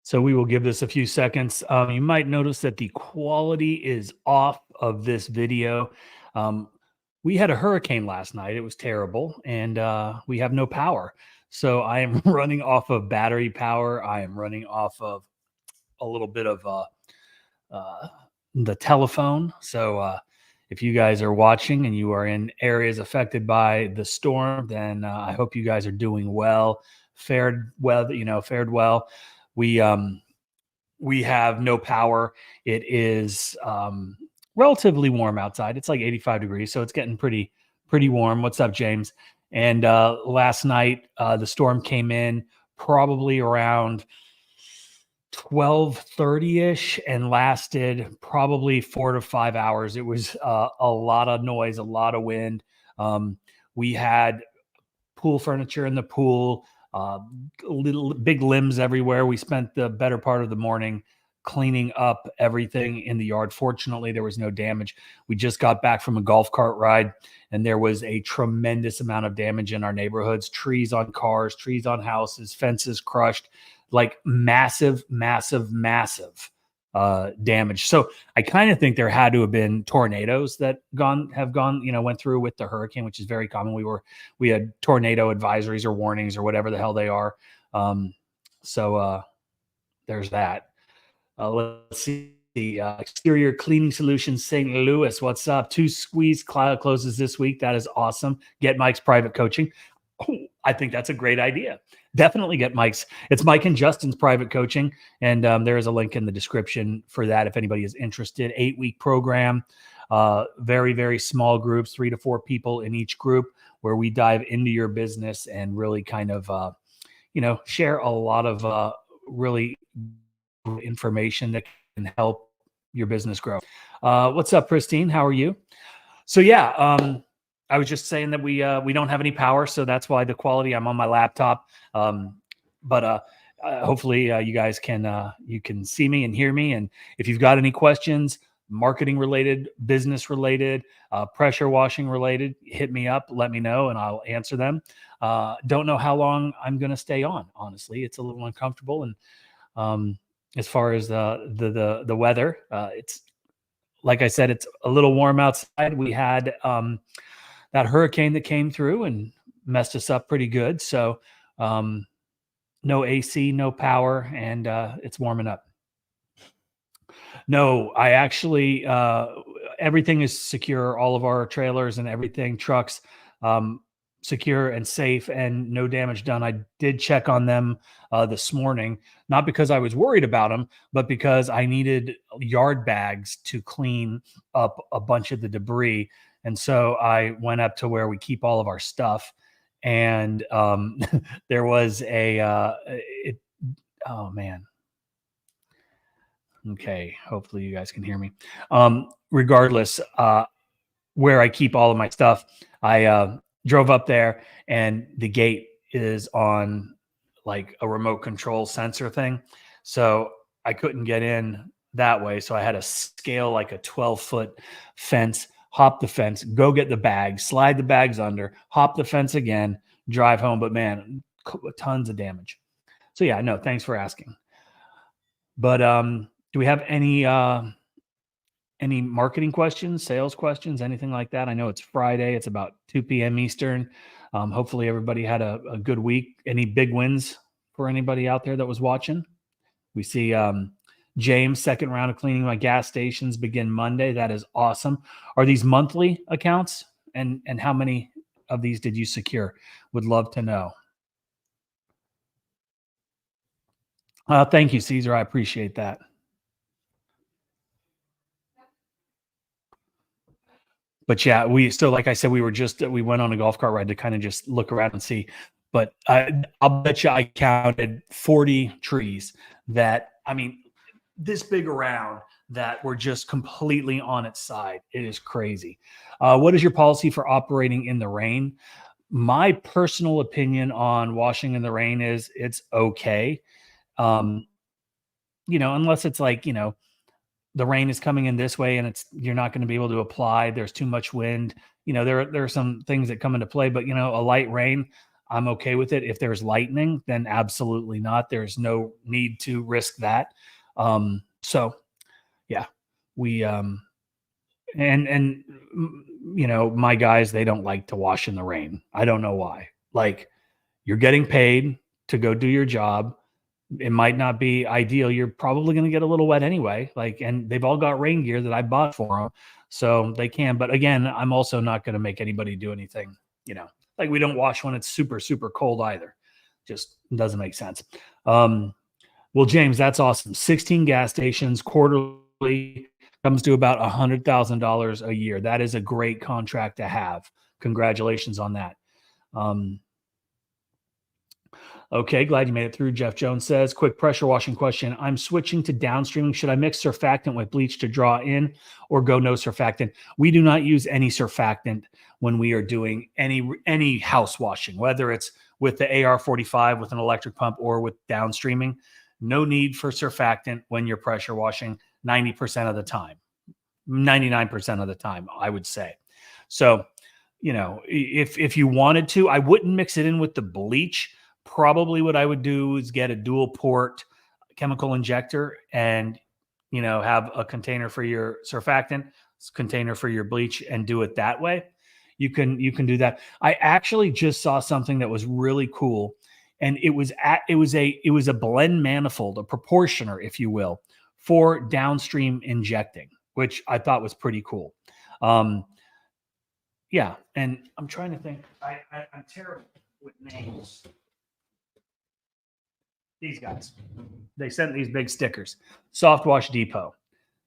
So we will give this a few seconds. You might notice that the quality is off of this video. Um, we had a hurricane last night. It was terrible, and we have no power. So I am running off of battery power. I am running off of a little bit of uh, the telephone. So if you guys are watching and you are in areas affected by the storm, then I hope you guys are doing well, fared well. Fared well. We we have no power. It is relatively warm outside. It's like 85 degrees, so it's getting pretty warm. What's up, James? And last night the storm came in probably around 12:30ish and lasted probably 4 to 5 hours. It was a lot of noise, a lot of wind. We had pool furniture in the pool, little big limbs everywhere. We spent the better part of the morning cleaning up everything in the yard. Fortunately, there was no damage. We just got back from a golf cart ride, and there was a tremendous amount of damage in our neighborhoods: trees on cars, trees on houses, fences crushed, like massive, massive, massive damage. So I kind of think there had to have been tornadoes that went through with the hurricane, which is very common. We had tornado advisories or warnings or whatever the hell they are. So there's that. Let's see. Exterior Cleaning Solutions St. Louis. What's up? 2 squeeze cloud closes this week. That is awesome. Get Mike's private coaching. Oh, I think that's a great idea. Definitely get Mike's. It's Mike and Justin's private coaching. And there is a link in the description for that if anybody is interested. 8-week program, very, very small groups, 3 to 4 people in each group, where we dive into your business and really kind of, share a lot of really information that can help your business grow. What's up, Christine? How are you? So yeah, I was just saying that we don't have any power, so that's why the quality. I'm on my laptop, but hopefully you guys can you can see me and hear me. And if you've got any questions, marketing related, business related, pressure washing related, hit me up. Let me know, and I'll answer them. Don't know how long I'm going to stay on. Honestly, it's a little uncomfortable, and as far as the weather, it's like I said, it's a little warm outside. We had that hurricane that came through and messed us up pretty good. So no AC, no power, and it's warming up. No, I actually, everything is secure. All of our trailers and everything, trucks, secure and safe, and no damage done. I did check on them this morning, not because I was worried about them, but because I needed yard bags to clean up a bunch of the debris. And so I went up to where we keep all of our stuff, and there was oh man. Okay, hopefully you guys can hear me. Regardless, where I keep all of my stuff, I drove up there, and the gate is on like a remote control sensor thing. So I couldn't get in that way. So I had to scale like a 12-foot fence, hop the fence, go get the bags, slide the bags under, hop the fence again, drive home. But man, tons of damage. So yeah, no, thanks for asking. But do we have any marketing questions, sales questions, anything like that? I know it's Friday. It's about 2 p.m. Eastern. Hopefully everybody had a good week. Any big wins for anybody out there that was watching? We see James, second round of cleaning my gas stations begin Monday. That is awesome. Are these monthly accounts? And how many of these did you secure? Would love to know. Thank you, Caesar. I appreciate that. But yeah, like I said, we went on a golf cart ride to kind of just look around and see. But I'll bet you I counted 40 trees that, I mean, this big around, that were just completely on its side. It is crazy. What is your policy for operating in the rain? My personal opinion on washing in the rain is it's okay. Unless it's like, the rain is coming in this way and you're not going to be able to apply. There's too much wind. There are some things that come into play, but a light rain, I'm okay with it. If there's lightning, then absolutely not. There's no need to risk that. So yeah, we and my guys, they don't like to wash in the rain. I don't know why. Like, you're getting paid to go do your job. It might not be ideal. You're probably going to get a little wet anyway. Like, and they've all got rain gear that I bought for them, so they can. But again, I'm also not going to make anybody do anything. Like, we don't wash when it's super super cold either. Just doesn't make sense. Well, James, that's awesome. 16 gas stations quarterly comes to about $100,000 a year. That is a great contract to have. Congratulations on that. Okay, glad you made it through. Jeff Jones says, quick pressure washing question. I'm switching to downstreaming. Should I mix surfactant with bleach to draw in or go no surfactant? We do not use any surfactant when we are doing any house washing, whether it's with the AR45 with an electric pump or with downstreaming. No need for surfactant when you're pressure washing 90% of the time, 99% of the time, I would say. So, if you wanted to, I wouldn't mix it in with the bleach. Probably what I would do is get a dual port chemical injector and, have a container for your surfactant, container for your bleach, and do it that way. You can do that. I actually just saw something that was really cool, and it was a blend manifold, a proportioner, if you will, for downstream injecting, which I thought was pretty cool. Yeah, and I'm trying to think. I'm terrible with names. These guys, they sent these big stickers. Soft Wash Depot.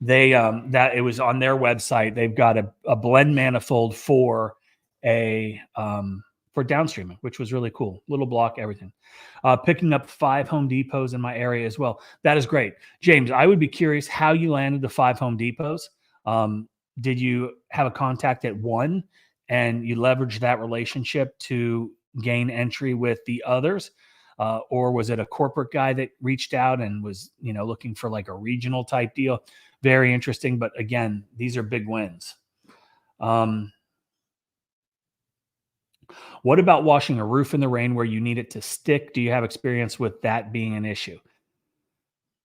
They that it was on their website. They've got a blend manifold for for downstreaming, which was really cool. Little block, everything. Picking up 5 Home Depots in my area as well. That is great, James. I would be curious how you landed the 5 Home Depots. Did you have a contact at one and you leveraged that relationship to gain entry with the others? Or was it a corporate guy that reached out and was, looking for like a regional type deal? Very interesting. But again, these are big wins. What about washing a roof in the rain where you need it to stick? Do you have experience with that being an issue?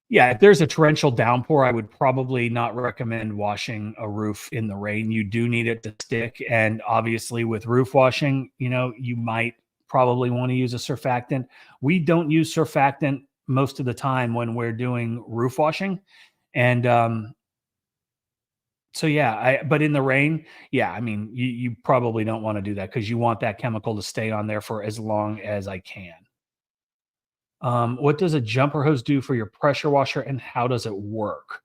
Yeah, if there's a torrential downpour, I would probably not recommend washing a roof in the rain. You do need it to stick. And obviously with roof washing, you might probably want to use a surfactant. We don't use surfactant most of the time when we're doing roof washing. And so yeah, but in the rain, yeah, I mean, you probably don't want to do that because you want that chemical to stay on there for as long as I can. What does a jumper hose do for your pressure washer and how does it work?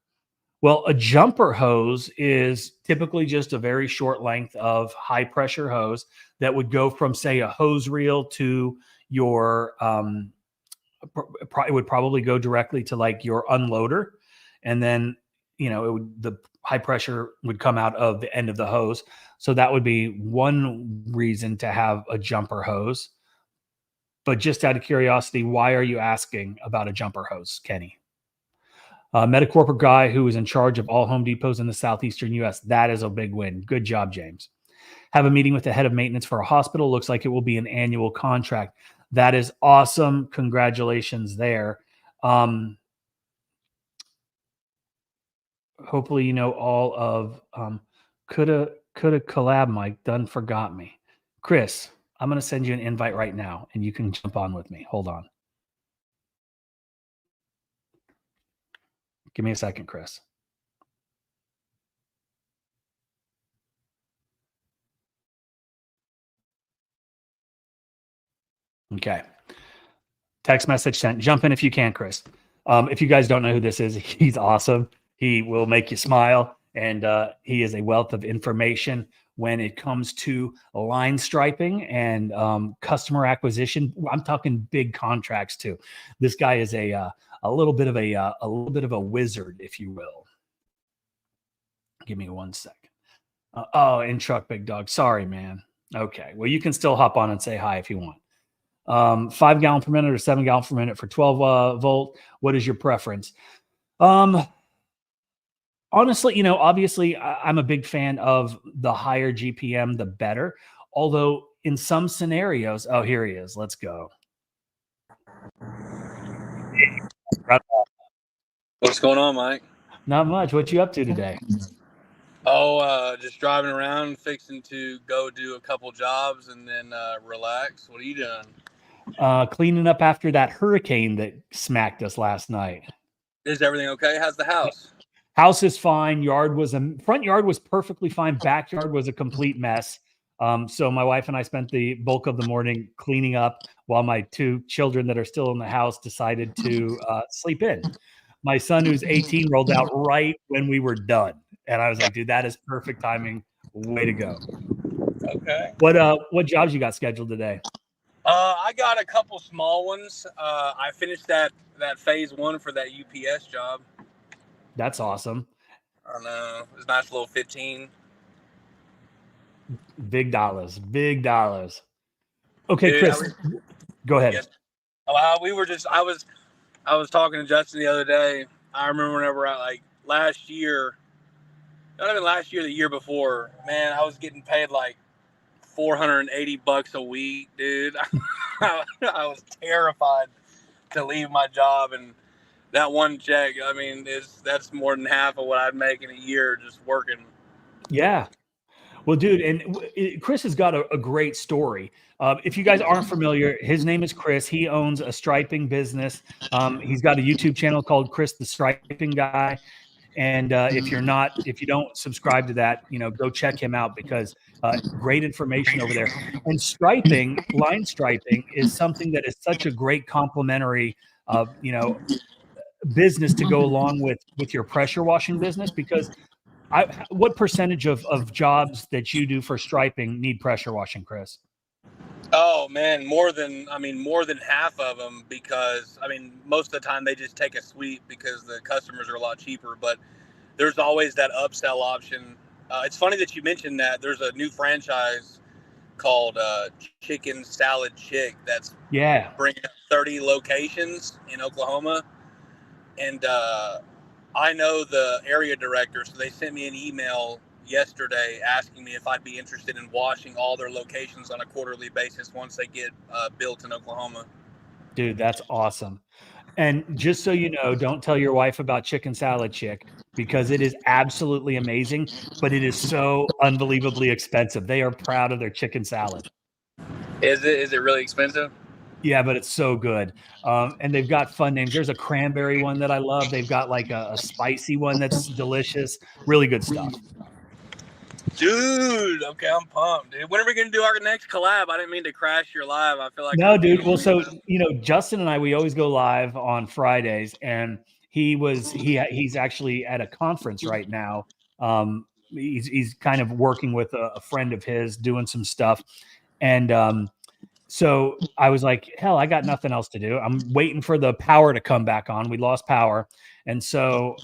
Well, a jumper hose is typically just a very short length of high pressure hose that would go from, say, a hose reel to your, it would probably go directly to like your unloader. And then, the high pressure would come out of the end of the hose. So that would be one reason to have a jumper hose. But just out of curiosity, why are you asking about a jumper hose, Kenny? Met a corporate guy who is in charge of all Home Depots in the southeastern U.S. That is a big win. Good job, James. Have a meeting with the head of maintenance for a hospital. Looks like it will be an annual contract. That is awesome. Congratulations there. Hopefully you know all of coulda collab Mike done forgot me. Chris, I'm going to send you an invite right now and you can jump on with me. Hold on. Give me a second, Chris. Okay. Text message sent. Jump in if you can, Chris. If you guys don't know who this is, he's awesome. He will make you smile, and he is a wealth of information when it comes to line striping and customer acquisition. I'm talking big contracts too. This guy is a little bit of a wizard, if you will. Give me 1 second. In truck, big dog. Sorry, man. Okay. Well, you can still hop on and say hi if you want. 5 gallon per minute or 7 gallon per minute for 12 volt. What is your preference? Honestly, obviously I'm a big fan of the higher GPM, the better. Although in some scenarios, oh, here he is. Let's go. What's going on, Mike? Not much. What you up to today? Oh, just driving around, fixing to go do a couple jobs and then relax. What are you doing? Cleaning up after that hurricane that smacked us last night. Is everything okay? How's the house? House is fine. Front yard was perfectly fine. Backyard was a complete mess. So my wife and I spent the bulk of the morning cleaning up while my two children that are still in the house decided to sleep in. My son, who's 18, rolled out right when we were done. And I was like, dude, that is perfect timing. Way to go. Okay. What jobs you got scheduled today? I got a couple small ones. I finished that phase 1 for that UPS job. That's awesome. I don't know. It was a nice little 15. Big dollars. Okay, Dude, Chris, go ahead. Yes. I was talking to Justin the other day. I remember whenever last year, not even last year, the year before, man, I was getting paid like $480 a week, dude. I was terrified to leave my job, and that one check, I mean, that's more than half of what I'd make in a year just working. Yeah. Well, dude, and Chris has got a great story. If you guys aren't familiar, his name is Chris. He owns a striping business. He's got a YouTube channel called Chris the Striping Guy. And if you don't subscribe to that, go check him out because great information over there. And line striping is something that is such a great complementary, business to go along with your pressure washing business because what percentage of jobs that you do for striping need pressure washing, Chris? Oh man, more than half of them, because most of the time they just take a sweep because the customers are a lot cheaper, but there's always that upsell option. It's funny that you mentioned that. There's a new franchise called Chicken Salad Chick that's bringing up 30 locations in Oklahoma, and I know the area director, so they sent me an email yesterday asking me if I'd be interested in washing all their locations on a quarterly basis once they get built in Oklahoma. Dude, that's awesome. And just so you know, don't tell your wife about Chicken Salad Chick because it is absolutely amazing, but it is so unbelievably expensive. They are proud of their chicken salad. Is it really expensive? Yeah, but it's so good. And they've got fun names. There's a cranberry one that I love. They've got like a spicy one that's delicious. Really good stuff. Dude, okay, I'm pumped, dude. When are we gonna do our next collab? I didn't mean to crash your live. I feel like no, dude. Well, so Justin and I, we always go live on Fridays, and he's actually at a conference right now. He's kind of working with a friend of his doing some stuff, and so I was like, hell, I got nothing else to do. I'm waiting for the power to come back on. We lost power, and so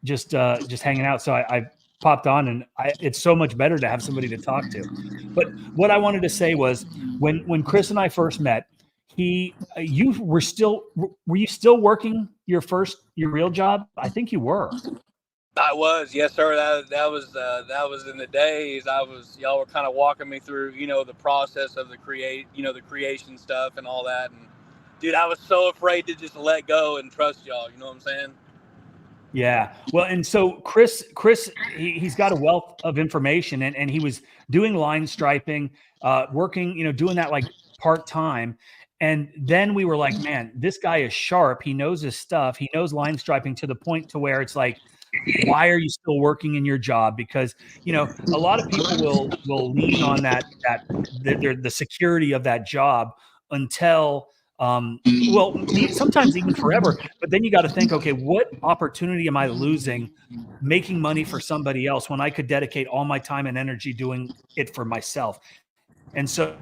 just hanging out. So I popped on, and it's so much better to have somebody to talk to. But what I wanted to say was when Chris and I first met, were you still working your real job? I think you were. I was, yes, sir. That was in the days. Y'all were kind of walking me through, the process of the creation stuff and all that. And dude, I was so afraid to just let go and trust y'all. You know what I'm saying? Yeah. Well, and so Chris, he's got a wealth of information, and he was doing line striping, working, doing that like part-time. And then we were like, man, this guy is sharp. He knows his stuff. He knows line striping to the point to where it's like, why are you still working in your job? Because, a lot of people will lean on the security of that job until, sometimes even forever. But then you got to think, okay, what opportunity am I losing making money for somebody else when I could dedicate all my time and energy doing it for myself? And so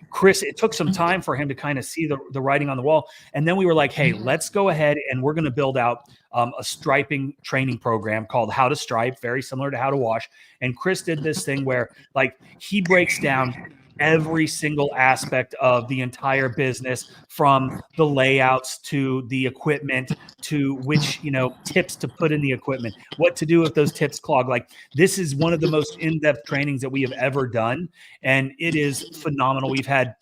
Chris, it took some time for him to kind of see the writing on the wall. And then we were like, hey, let's go ahead and we're going to build out a striping training program called How to Stripe, very similar to How to Wash. And Chris did this thing where like he breaks down every single aspect of the entire business, from the layouts to the equipment to which, tips to put in the equipment, what to do if those tips clog. Like, this is one of the most in-depth trainings that we have ever done, and it is phenomenal. We've had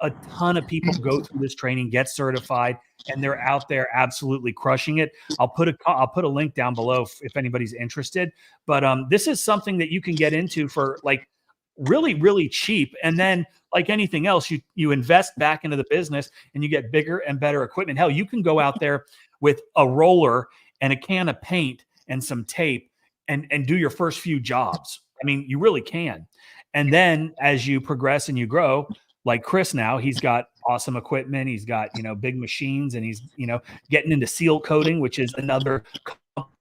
a ton of people go through this training, get certified, and they're out there absolutely crushing it. I'll put a link down below if anybody's interested. But this is something that you can get into for like really, really cheap. And then, like anything else, you invest back into the business and you get bigger and better equipment. Hell, you can go out there with a roller and a can of paint and some tape and do your first few jobs. I mean, you really can. And then as you progress and you grow, like Chris now, he's got awesome equipment. He's got, big machines, and he's, getting into seal coating, which is another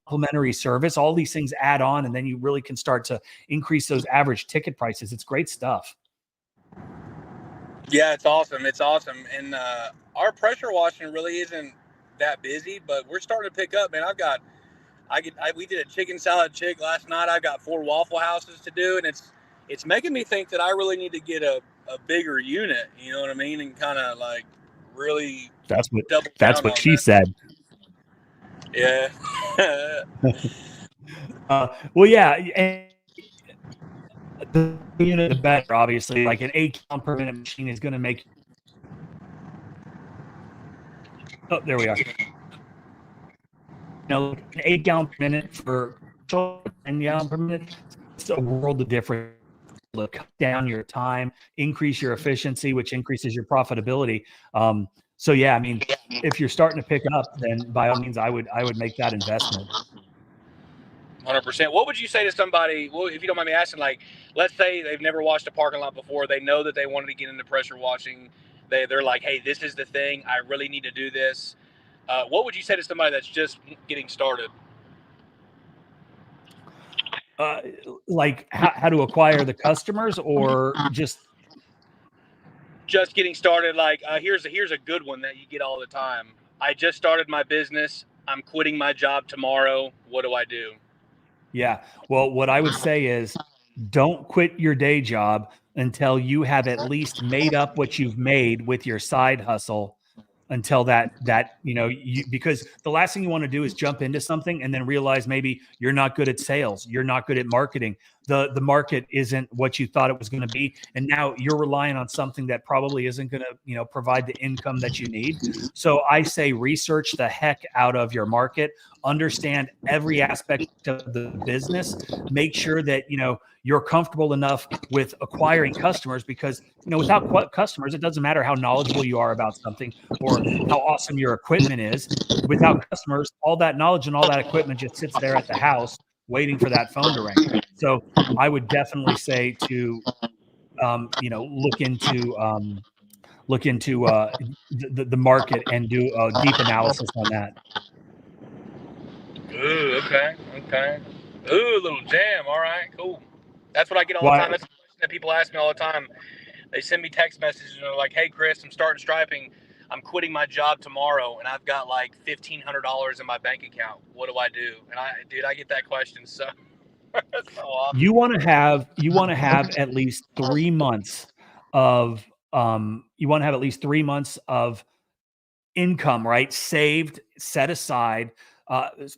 complimentary service. All these things add on, and then you really can start to increase those average ticket prices. It's great stuff. Yeah, it's awesome. It's awesome. And our pressure washing really isn't that busy, but we're starting to pick up, man. We did a chicken salad chick last night. I've got 4 Waffle Houses to do, and it's making me think that I really need to get a bigger unit, you know what I mean? And kind of like really that's what she said. Yeah. Well, yeah. And the unit, the better, obviously. Like an 8 gallon per minute machine is going to make. Oh, there we are. An 8 gallon per minute for 10 gallon per minute. It's a world of difference. To cut down your time, increase your efficiency, which increases your profitability. So yeah, I mean, if you're starting to pick up, then by all means, I would make that investment. 100%. What would you say to somebody, well, if you don't mind me asking, like, let's say they've never washed a parking lot before, they know that they wanted to get into pressure washing, they're like, hey, this is the thing, I really need to do this. What would you say to somebody that's just getting started? Like how to acquire the customers, or just getting started? Like, here's a good one that you get all the time. I just started my business. I'm quitting my job tomorrow. What do I do? Yeah. Well, what I would say is, don't quit your day job until you have at least made up what you've made with your side hustle, until because the last thing you want to do is jump into something and then realize maybe you're not good at sales, you're not good at marketing, the market isn't what you thought it was going to be, and now you're relying on something that probably isn't going to provide the income that you need. So I say research the heck out of your market, understand every aspect of the business, make sure that you're comfortable enough with acquiring customers, because without customers, it doesn't matter how knowledgeable you are about something or how awesome your equipment is. Without customers, all that knowledge and all that equipment just sits there at the house waiting for that phone to ring. So I would definitely say to look into the market and do a deep analysis on that. Ooh, okay. Ooh, a little jam. All right, cool. That's what I get all the time. That's a question that people ask me all the time. They send me text messages and they're like, hey, Chris, I'm starting striping. I'm quitting my job tomorrow, and I've got like $1,500 in my bank account. What do I do? And I get that question. So that's so awesome. You want to have at least 3 months of income, right? Saved, set aside,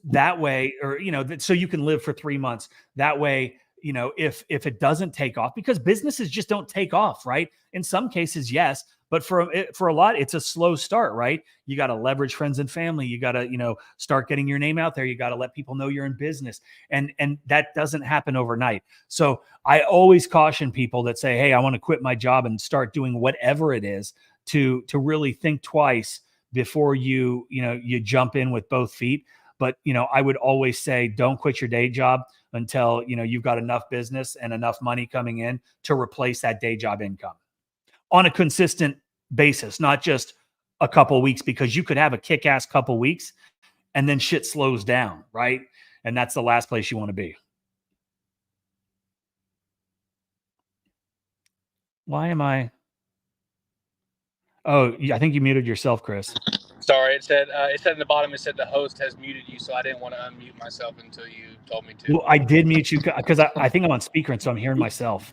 that way, or so you can live for 3 months. That way, if it doesn't take off, because businesses just don't take off, right? In some cases, yes, but for a lot, it's a slow start, right? You got to leverage friends and family. You got to start getting your name out there. You got to let people know you're in business, and that doesn't happen overnight. So I always caution people that say, hey, I want to quit my job and start doing whatever it is, to really think twice before you jump in with both feet. But I would always say, don't quit your day job until you've got enough business and enough money coming in to replace that day job income on a consistent basis, not just a couple weeks, because you could have a kick-ass couple weeks and then shit slows down, right? And that's the last place you want to be. Why am I? Oh, I think you muted yourself, Chris. Sorry, it said in the bottom, it said the host has muted you, so I didn't want to unmute myself until you told me to. Well, I did mute you because I think I'm on speaker, and so I'm hearing myself.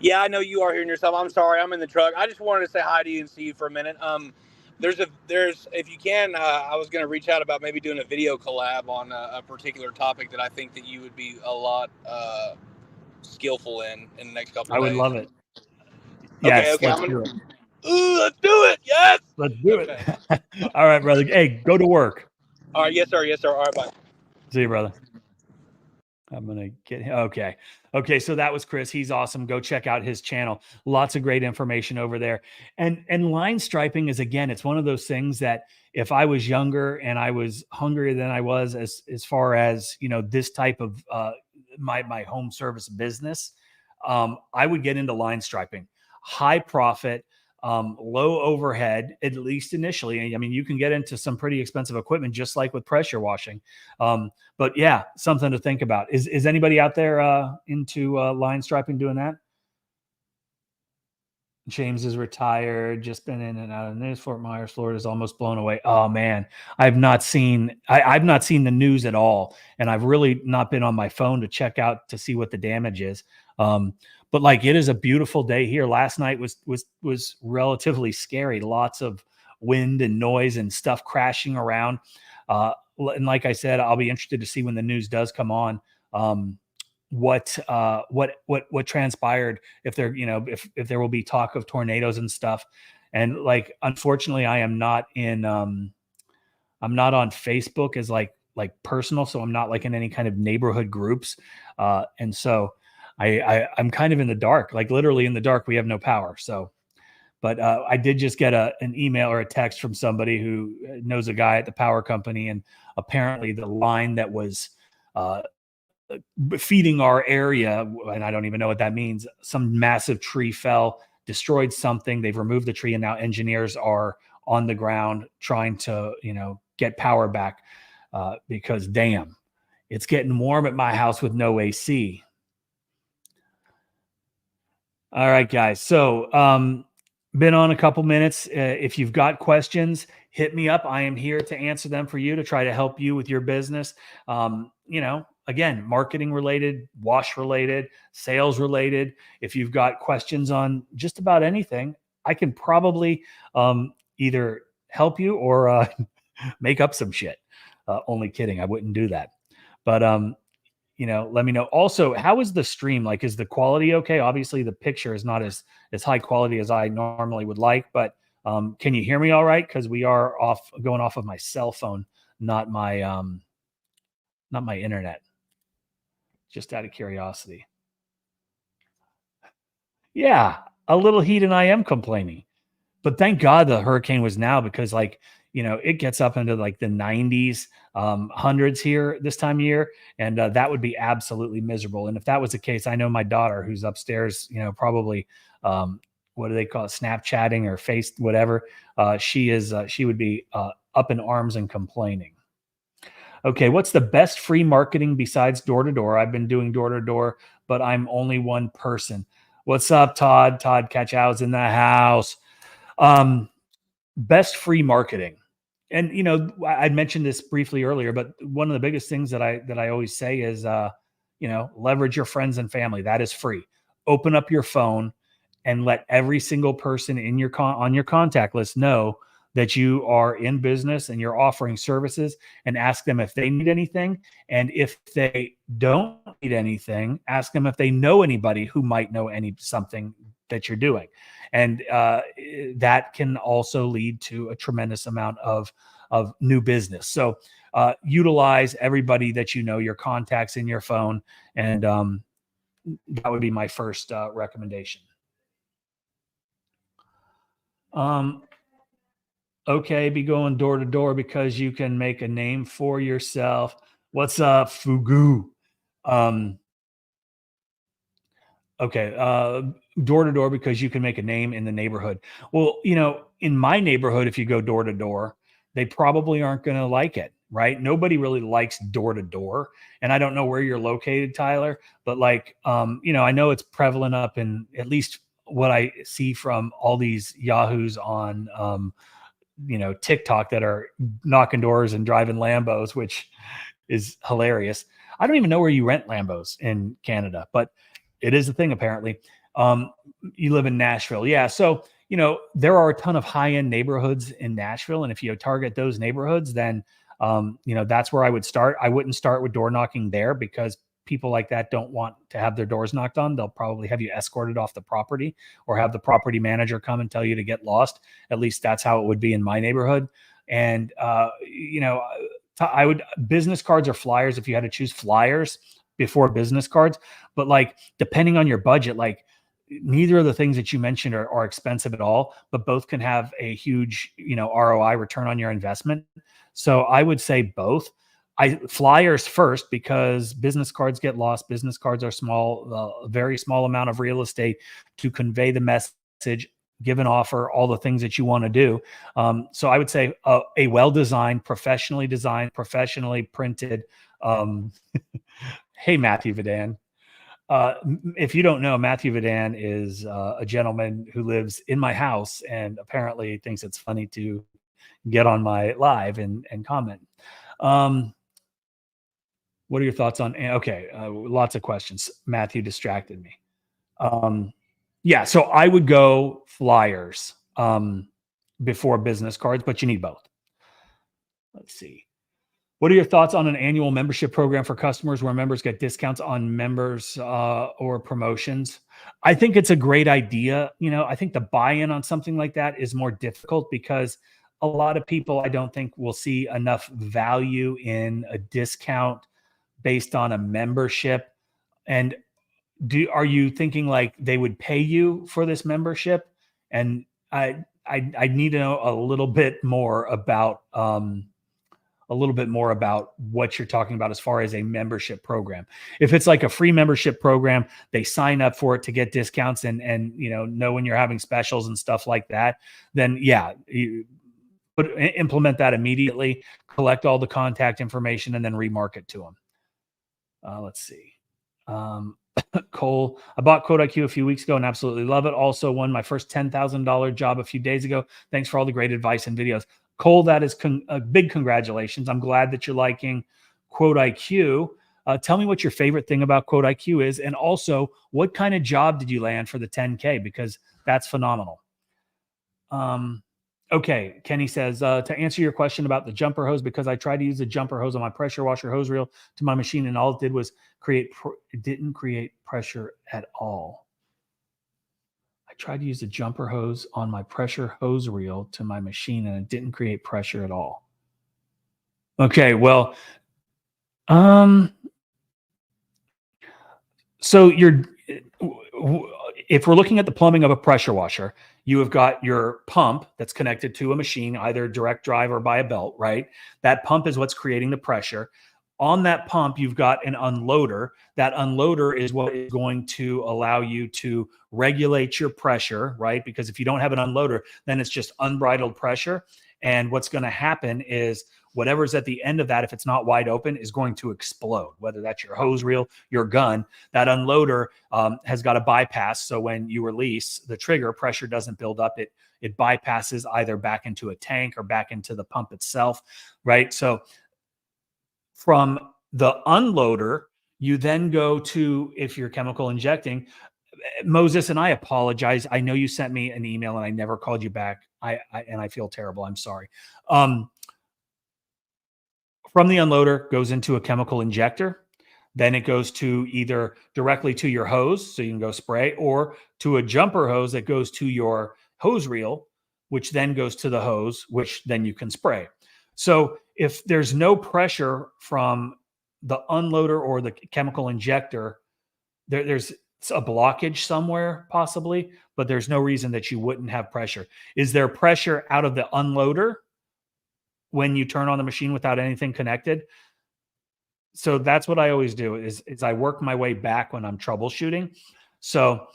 Yeah, I know you are hearing yourself. I'm sorry, I'm in the truck. I just wanted to say hi to you and see you for a minute. There's if you can, I was going to reach out about maybe doing a video collab on a particular topic that I think that you would be a lot skillful in the next couple I of would days. love it. Okay, Yes, okay, let's do it. Ooh, let's do it. Yes. Let's do Okay. it. All right, brother. Hey, go to work. All right. Yes, sir. Yes, sir. All right. Bye. See you, brother. I'm gonna get him. Okay. Okay. So that was Chris. He's awesome. Go check out his channel. Lots of great information over there. And line striping is, again, it's one of those things that if I was younger and I was hungrier than I was as far as this type of my home service business, I would get into line striping. High profit, low overhead, at least initially. I mean, you can get into some pretty expensive equipment, just like with pressure washing. But yeah, something to think about. Is anybody out there into line striping doing that? James is retired, just been in and out of the news. Fort Myers, Florida is almost blown away. Oh man, I've not seen the news at all, and I've really not been on my phone to check out to see what the damage is. But like, it is a beautiful day here. Last night was relatively scary. Lots of wind and noise and stuff crashing around. And like I said, I'll be interested to see when the news does come on. What transpired, if there if there will be talk of tornadoes and stuff. And like, unfortunately, I'm not on Facebook as like personal, so I'm not like in any kind of neighborhood groups, and so I'm kind of in the dark, like literally in the dark. We have no power. So but I did just get an email or a text from somebody who knows a guy at the power company, and apparently the line that was feeding our area, and I don't even know what that means. Some massive tree fell, destroyed something. They've removed the tree, and now engineers are on the ground trying to, get power back because damn, it's getting warm at my house with no AC. All right, guys. So, been on a couple minutes. If you've got questions, hit me up. I am here to answer them for you, to try to help you with your business. Again, marketing related, wash related, sales related. If you've got questions on just about anything, I can probably either help you or make up some shit. Only kidding. I wouldn't do that. But let me know. Also, how is the stream? Like, is the quality okay? Obviously, the picture is not as high quality as I normally would like, but can you hear me all right? Because we are going off of my cell phone, not my internet. Just out of curiosity. Yeah, a little heat, and I am complaining. But thank God the hurricane was now, because it gets up into like the 90s, hundreds here this time of year. And that would be absolutely miserable. And if that was the case, I know my daughter, who's upstairs, probably, what do they call it? Snapchatting or face, whatever. She would be up in arms and complaining. Okay. What's the best free marketing besides door to door? I've been doing door to door, but I'm only one person. What's up, Todd? Todd Catchow's in the house. Best free marketing. And I mentioned this briefly earlier, but one of the biggest things that I always say is leverage your friends and family. That is free. Open up your phone and let every single person in your on your contact list know that you are in business and you're offering services, and ask them if they need anything. And if they don't need anything, ask them if they know anybody who might know something that you're doing. And that can also lead to a tremendous amount of new business. So utilize everybody that your contacts in your phone. And that would be my first recommendation. Okay, be going door to door because you can make a name for yourself. What's up, Fugu? Okay, door to door because you can make a name in the neighborhood. Well, in my neighborhood, if you go door to door, they probably aren't going to like it, right? Nobody really likes door to door. And I don't know where you're located, Tyler, but I know it's prevalent up in, at least what I see from all these yahoos on, TikTok, that are knocking doors and driving Lambos, which is hilarious. I don't even know where you rent Lambos in Canada, but it is a thing apparently. You live in Nashville. Yeah. So, there are a ton of high-end neighborhoods in Nashville. And if you target those neighborhoods, then, that's where I would start. I wouldn't start with door knocking there because people like that don't want to have their doors knocked on. They'll probably have you escorted off the property or have the property manager come and tell you to get lost. At least that's how it would be in my neighborhood. And, I would business cards or flyers if you had to choose flyers before business cards. But like, depending on your budget, like, neither of the things that you mentioned are expensive at all, but both can have a huge, ROI, return on your investment. So I would say both. Flyers first because business cards get lost. Business cards are small, a very small amount of real estate to convey the message, give an offer, all the things that you want to do. So I would say a well-designed, professionally printed. Um, hey, Matthew Vadan. If you don't know, Matthew Vadan is a gentleman who lives in my house and apparently thinks it's funny to get on my live and comment. What are your thoughts on? Okay, lots of questions. Matthew distracted me. Yeah, so I would go flyers before business cards, but you need both. Let's see. What are your thoughts on an annual membership program for customers where members get discounts on members or promotions? I think it's a great idea. I think the buy-in on something like that is more difficult because a lot of people, I don't think, will see enough value in a discount based on a membership. And are you thinking like they would pay you for this membership? And I need to know a little bit more about what you're talking about as far as a membership program. If it's like a free membership program, they sign up for it to get discounts and know when you're having specials and stuff like that, then yeah, implement that immediately, collect all the contact information and then remarket to them. Let's see. Cole, I bought Code IQ a few weeks ago and absolutely love it. Also won my first $10,000 job a few days ago. Thanks for all the great advice and videos. Cole, that is a big congratulations. I'm glad that you're liking Quote IQ. Tell me what your favorite thing about Quote IQ is, and also what kind of job did you land for the 10K, because that's phenomenal. Okay, Kenny says, to answer your question about the jumper hose, because I tried to use the jumper hose on my pressure washer hose reel to my machine, and all it did was it didn't create pressure at all. I tried to use the jumper hose on my pressure hose reel to my machine, and it didn't create pressure at all. Okay, well, so if we're looking at the plumbing of a pressure washer, you have got your pump that's connected to a machine, either direct drive or by a belt, right? That pump is what's creating the pressure. On that pump, you've got an unloader. That unloader is what is going to allow you to regulate your pressure, right? Because if you don't have an unloader, then it's just unbridled pressure. And what's going to happen is whatever's at the end of that, if it's not wide open, is going to explode, whether that's your hose reel, your gun. That unloader has got a bypass. So when you release the trigger, pressure doesn't build up. It bypasses either back into a tank or back into the pump itself, right? So from the unloader, you then go to, if you're chemical injecting, Moses, and I apologize. I know you sent me an email and I never called you back. And I feel terrible. I'm sorry. From the unloader goes into a chemical injector. Then it goes to either directly to your hose, so you can go spray, or to a jumper hose that goes to your hose reel, which then goes to the hose, which then you can spray. So if there's no pressure from the unloader or the chemical injector, there's a blockage somewhere possibly, but there's no reason that you wouldn't have pressure. Is there pressure out of the unloader when you turn on the machine without anything connected? So that's what I always do is I work my way back when I'm troubleshooting. So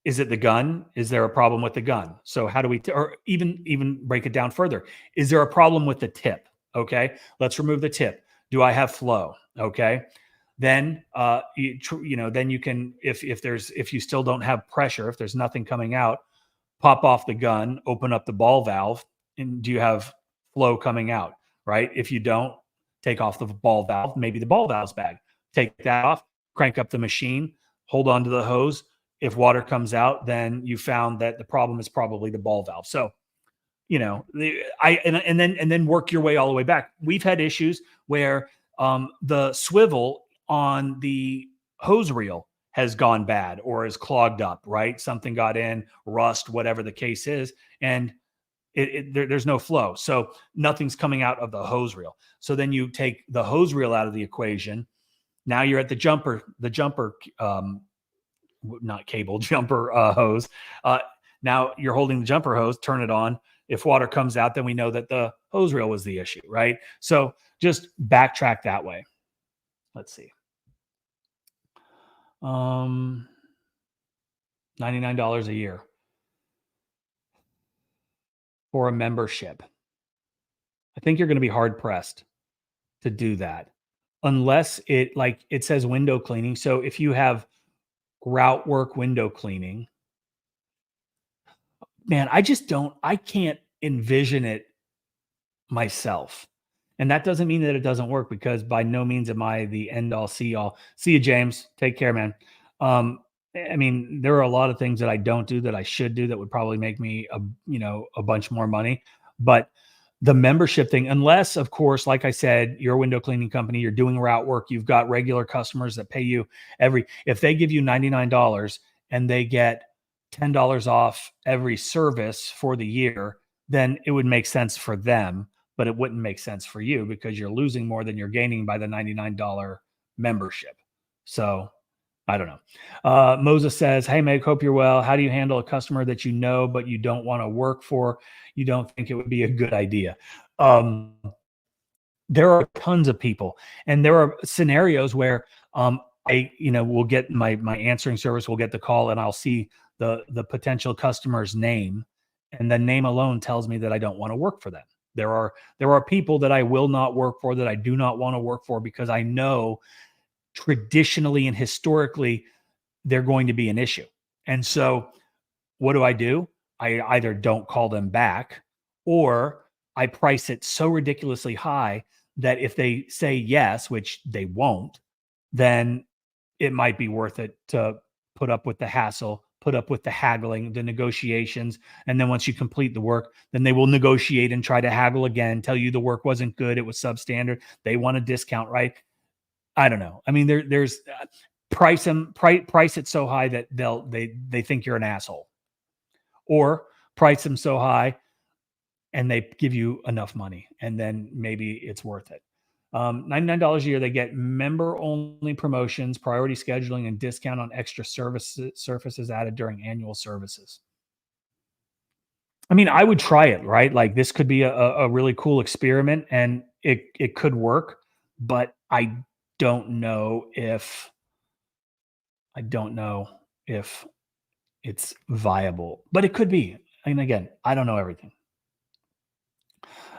is it the gun? Is there a problem with the gun? So how do we, or even break it down further? Is there a problem with the tip? Okay, let's remove the tip. Do I have flow? Okay, then then you can, if you still don't have pressure, if there's nothing coming out, pop off the gun, open up the ball valve, and do you have flow coming out? Right? If you don't, take off the ball valve. Maybe the ball valve's bag. Take that off. Crank up the machine. Hold on to the hose. If water comes out, then you found that the problem is probably the ball valve. So, and then work your way all the way back. We've had issues where the swivel on the hose reel has gone bad or is clogged up, right? Something got in, rust, whatever the case is, and there's no flow. So nothing's coming out of the hose reel. So then you take the hose reel out of the equation. Now you're at the jumper, not cable, jumper hose. Now you're holding the jumper hose, turn it on. If water comes out, then we know that the hose reel was the issue, right? So just backtrack that way. Let's see. $99 a year for a membership. I think you're going to be hard pressed to do that unless it says window cleaning. So if you have route work window cleaning, man, I can't envision it myself. And that doesn't mean that it doesn't work, because by no means am I the end all see all. See you, James. Take care, man. I mean, there are a lot of things that I don't do that I should do that would probably make me a bunch more money. But the membership thing, unless, of course, like I said, you're a window cleaning company, you're doing route work, you've got regular customers that pay you if they give you $99 and they get $10 off every service for the year, then it would make sense for them, but it wouldn't make sense for you because you're losing more than you're gaining by the $99 membership. So I don't know. Moses says, "Hey, Meg, hope you're well. How do you handle a customer that you know but you don't want to work for? You don't think it would be a good idea?" There are tons of people, and there are scenarios where I will get my answering service will get the call, and I'll see the potential customer's name, and the name alone tells me that I don't want to work for them. There are people that I will not work for, that I do not want to work for, because I know traditionally and historically they're going to be an issue. And so what do? I either don't call them back, or I price it so ridiculously high that if they say yes, which they won't, then it might be worth it to put up with the hassle, put up with the haggling, the negotiations. And then once you complete the work, then they will negotiate and try to haggle again, tell you the work wasn't good, it was substandard, they want a discount, right? I don't know. I mean, there's price it so high that they think you're an asshole, or price them so high and they give you enough money, and then maybe it's worth it. $99 a year, they get member only promotions, priority scheduling, and discount on extra surfaces added during annual services. I mean, I would try it, right? Like, this could be a really cool experiment, and it could work, but I don't know if it's viable, but it could be. And again, I don't know everything.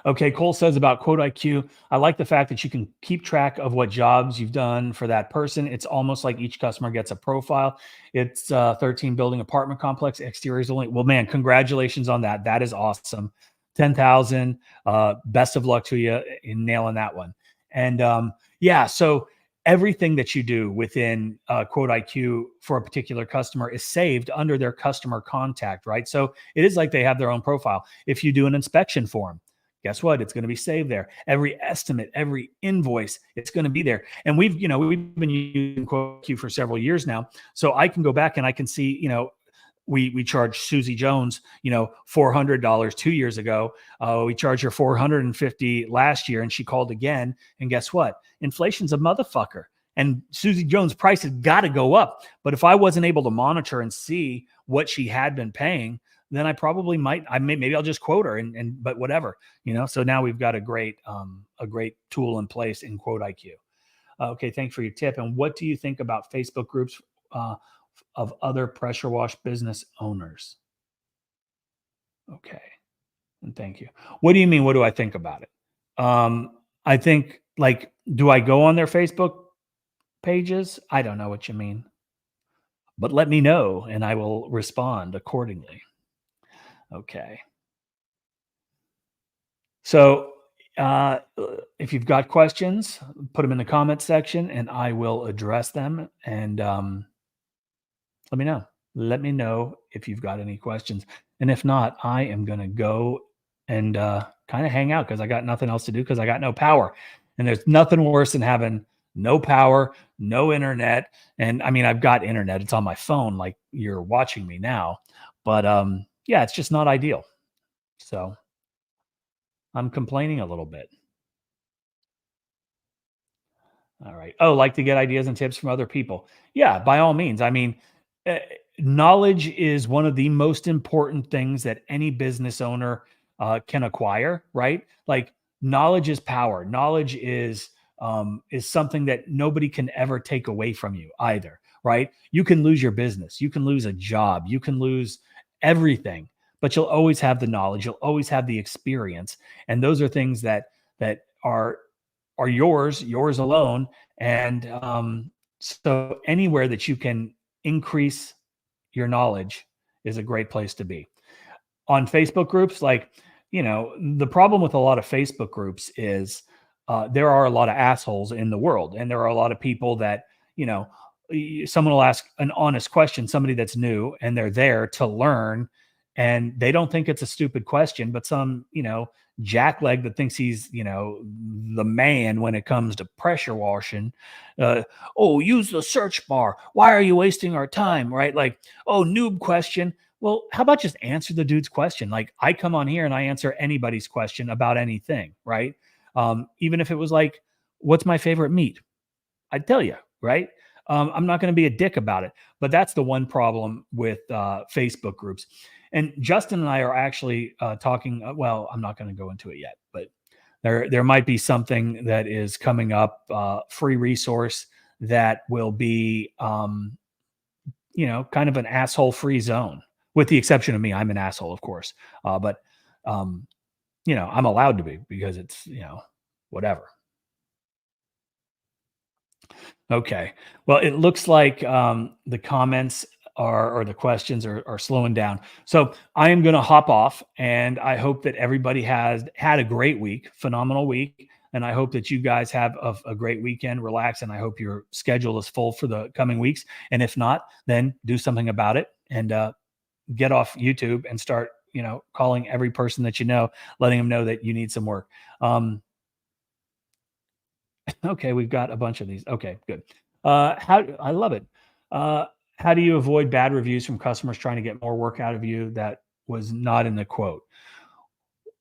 Okay, Cole says about Quote IQ, I like the fact that you can keep track of what jobs you've done for that person. It's almost like each customer gets a profile. It's 13 building apartment complex, exteriors only. Well, man, congratulations on that. That is awesome. 10,000. Best of luck to you in nailing that one. And yeah, so everything that you do within Quote IQ for a particular customer is saved under their customer contact, right? So it is like they have their own profile. If you do an inspection form, guess what? It's going to be saved there. Every estimate, every invoice, it's going to be there. And we've been using Quote IQ for several years now. So I can go back and I can see, we charged Susie Jones, $400 2 years ago. We charged her $450 last year, and she called again. And guess what? Inflation's a motherfucker. And Susie Jones' price has got to go up. But if I wasn't able to monitor and see what she had been paying, then I probably maybe I'll just quote her but whatever, So now we've got a great tool in place in Quote IQ. Okay, thanks for your tip. And what do you think about Facebook groups of other pressure wash business owners? Okay, and thank you. What do you mean? What do I think about it? I think, do I go on their Facebook pages? I don't know what you mean, but let me know and I will respond accordingly. Okay. So if you've got questions, put them in the comment section and I will address them, and let me know. let me know if you've got any questions. And if not, I am going to go and kind of hang out because I got nothing else to do because I got no power. And there's nothing worse than having no power, no internet. And I mean, I've got internet, it's on my phone, like you're watching me now. But yeah, it's just not ideal. So I'm complaining a little bit. All right. Oh, like to get ideas and tips from other people. Yeah, by all means. I mean, eh, knowledge is one of the most important things that any business owner can acquire, right? Like knowledge is power. Knowledge is something that nobody can ever take away from you either, right? You can lose your business, you can lose a job, you can lose everything, but you'll always have the knowledge, you'll always have the experience, and those are things that are yours alone. And so anywhere that you can increase your knowledge is a great place to be. On Facebook groups, like, the problem with a lot of Facebook groups is there are a lot of assholes in the world, and there are a lot of people that, you know, someone will ask an honest question, somebody that's new, and they're there to learn, and they don't think it's a stupid question, but some, jackleg that thinks he's, the man when it comes to pressure washing. Uh, oh, use the search bar. Why are you wasting our time? Right? Like, oh, noob question. Well, how about just answer the dude's question? Like, I come on here and I answer anybody's question about anything, right? Even if it was like, what's my favorite meat? I'd tell you, right? I'm not going to be a dick about it. But that's the one problem with Facebook groups. And Justin and I are actually talking. Well, I'm not going to go into it yet, but there might be something that is coming up, free resource that will be, kind of an asshole free zone, with the exception of me. I'm an asshole, of course, but um, I'm allowed to be because it's whatever. Okay. Well, it looks like the comments or the questions are slowing down. So I am going to hop off, and I hope that everybody has had a great week, phenomenal week. And I hope that you guys have a great weekend, relax, and I hope your schedule is full for the coming weeks. And if not, then do something about it and get off YouTube and start, calling every person that you know, letting them know that you need some work. Okay, we've got a bunch of these. Okay, good. How I love it. Uh, how do you avoid bad reviews from customers trying to get more work out of you that was not in the quote?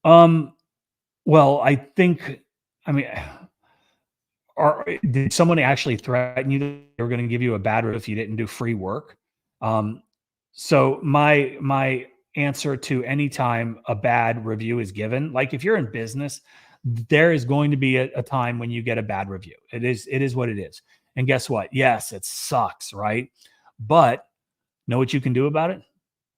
Um, well, I think, I mean, did someone actually threaten you that they were going to give you a bad review if you didn't do free work? Um, so my answer to any time a bad review is given, like if you're in business, there is going to be a time when you get a bad review. It is what it is. And guess what? Yes, it sucks, right? But know what you can do about it?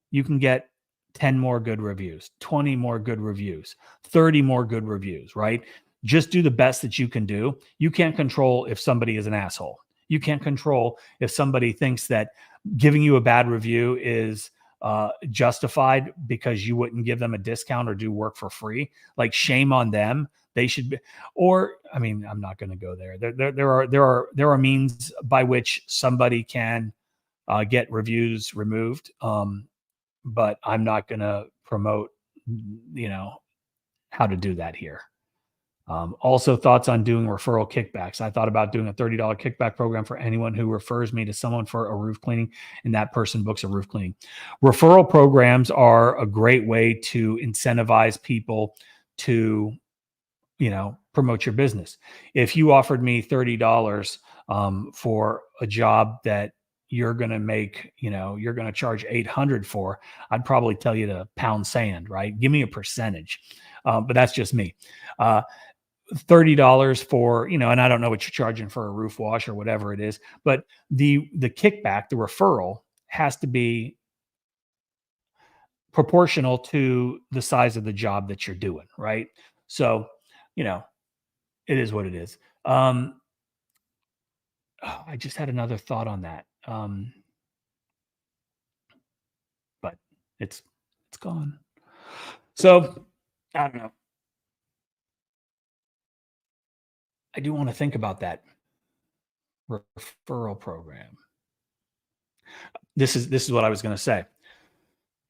You can get 10 more good reviews, 20 more good reviews, 30 more good reviews, right? Just do the best that you can do. You can't control if somebody is an asshole. You can't control if somebody thinks that giving you a bad review is justified because you wouldn't give them a discount or do work for free. Like, shame on them. They should be, or I mean, I'm not going to go there. There are means by which somebody can get reviews removed. But I'm not going to promote, you know, how to do that here. Also, thoughts on doing referral kickbacks. I thought about doing a $30 kickback program for anyone who refers me to someone for a roof cleaning, and that person books a roof cleaning. Referral programs are a great way to incentivize people to, promote your business. If you offered me $30 for a job that you're going to make, you're going to charge 800 for, I'd probably tell you to pound sand, right? Give me a percentage. But that's just me. $30 for, and I don't know what you're charging for a roof wash or whatever it is, but the kickback, the referral has to be proportional to the size of the job that you're doing, right? So, you know, it is what it is. I just had another thought on that. But it's it's gone. So I don't know. I do want to think about that referral program. This is what I was going to say.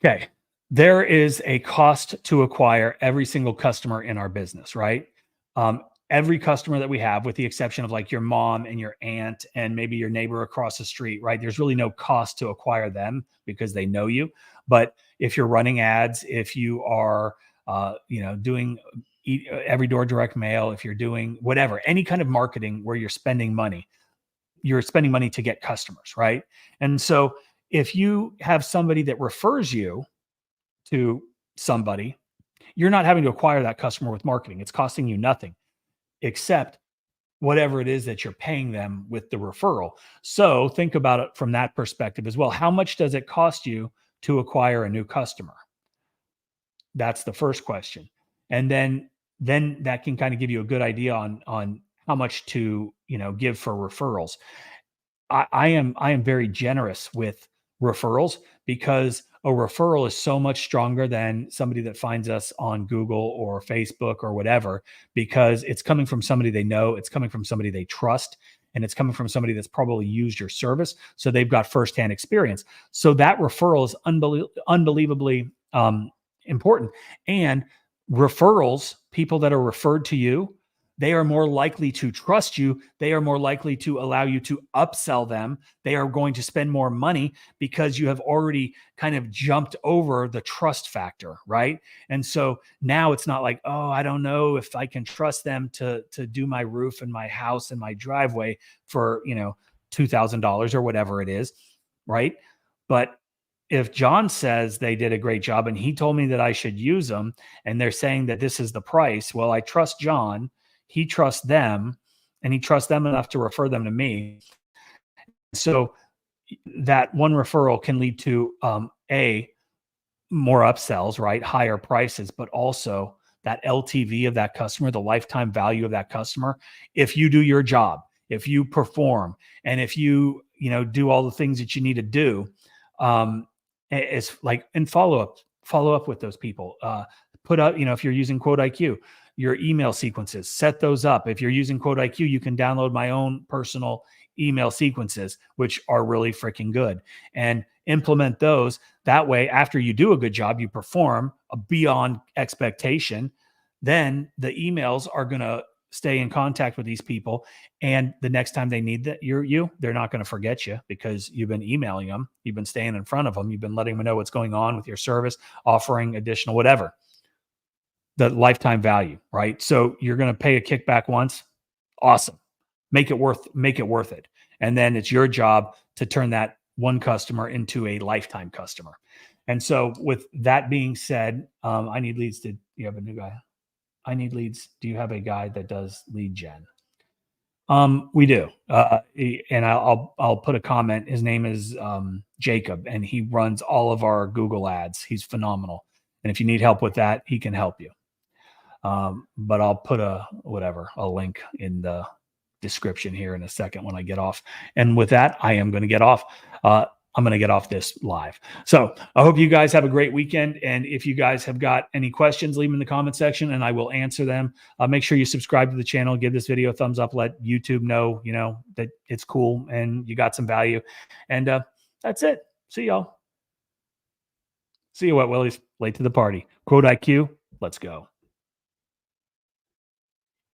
Okay. There is a cost to acquire every single customer in our business, right? Every customer that we have, with the exception of like your mom and your aunt and maybe your neighbor across the street, right? There's really no cost to acquire them because they know you. But if you're running ads, if you are, doing every door direct mail, if you're doing whatever, any kind of marketing where you're spending money to get customers, right? And so if you have somebody that refers you to somebody, you're not having to acquire that customer with marketing. It's costing you nothing except whatever it is that you're paying them with the referral. So think about it from that perspective as well. How much does it cost you to acquire a new customer? That's the first question. And then that can kind of give you a good idea on how much to, give for referrals. I am very generous with referrals because a referral is so much stronger than somebody that finds us on Google or Facebook or whatever, because it's coming from somebody they know, it's coming from somebody they trust, and it's coming from somebody that's probably used your service. So they've got firsthand experience. So that referral is unbelievably important. And referrals, people that are referred to you, they are more likely to trust you. They are more likely to allow you to upsell them. They are going to spend more money because you have already kind of jumped over the trust factor, right? And so now it's not like, oh, I don't know if I can trust them to do my roof and my house and my driveway for, $2,000 or whatever it is, right? But if John says they did a great job and he told me that I should use them and they're saying that this is the price, well, I trust John, he trusts them, and he trusts them enough to refer them to me. So that one referral can lead to more upsells, right? Higher prices, but also that LTV of that customer, the lifetime value of that customer. If you do your job, if you perform, and if you, do all the things that you need to do, it's like, and follow up with those people. Put up, if you're using Quote IQ, your email sequences, set those up. If you're using Quote IQ, you can download my own personal email sequences, which are really freaking good, and implement those. That way, after you do a good job, you perform beyond expectation, then the emails are going to stay in contact with these people. And the next time they need they're not going to forget you because you've been emailing them. You've been staying in front of them. You've been letting them know what's going on with your service, offering additional, whatever, the lifetime value, right? So you're going to pay a kickback once. Awesome. Make it worth it. And then it's your job to turn that one customer into a lifetime customer. And so with that being said, I need leads. Do you have a new guy? I need leads. Do you have a guy that does lead gen? We do. And I'll put a comment. His name is Jacob, and he runs all of our Google ads. He's phenomenal. And if you need help with that, he can help you. But I'll put a link in the description here in a second when I get off. And with that, I am going to get off. I'm going to get off this live. So I hope you guys have a great weekend. And if you guys have got any questions, leave them in the comment section and I will answer them. Make sure you subscribe to the channel, give this video a thumbs up, let YouTube know, that it's cool and you got some value. And that's it. See y'all. See you, Wet Willies. Late to the party. Quote IQ. Let's go.